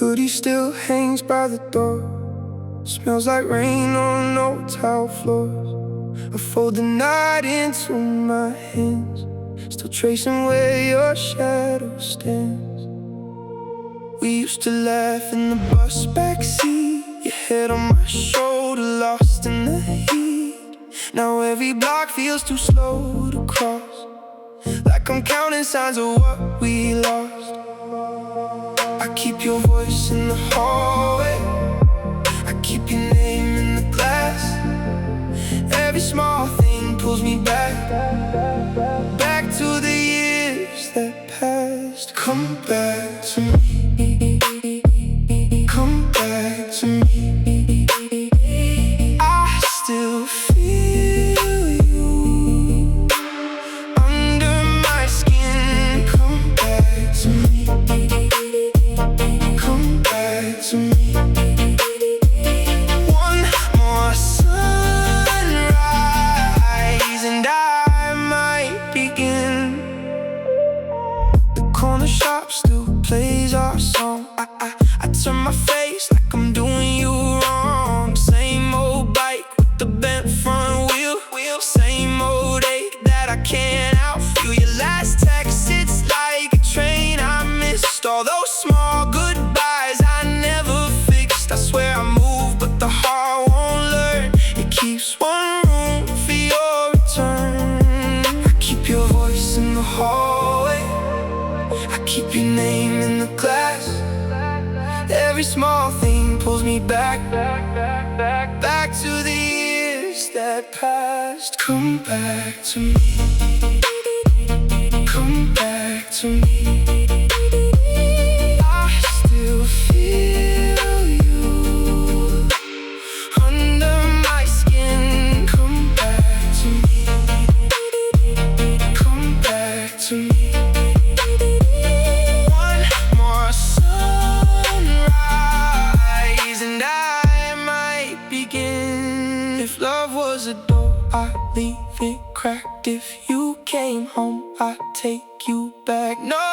hoodie still hangs by the door. Smells like rain on old tile floors. I fold the night into my hands, still tracing where your shadow stands. We used to laugh in the bus backseat, your head on my shoulder, lost in the heat. Now every block feels too slow to cross, like I'm counting signs of what we lost. I keep your voice in the hallway, I keep your name in the glass. Every small thing pulls me back, back to the years that passed. Come back to me, come back to me. I still feel you under my skin. Come back to me, come back to me. One more sunrise and I might begin. The corner shop still plays our song. I turn my face like I'm doing you wrong. Same old bike with the bent front wheel, same old ache that I can't outfeel. Your last text, it's like a train I missed. All those small goodbyes I never fixed. I swear I moved, but the heart won't learn. It keeps one room for your return. I keep your voice in the hallway, I keep your name in the glass. Every small thing pulls me back, back to the years that passed. Come back to me, come back to me. I still feel you under my skin. Come back to me, come back to me. One more sunrise and I might begin. If love was a door, I'd leave it cracked. If you came home, I'd take you back. No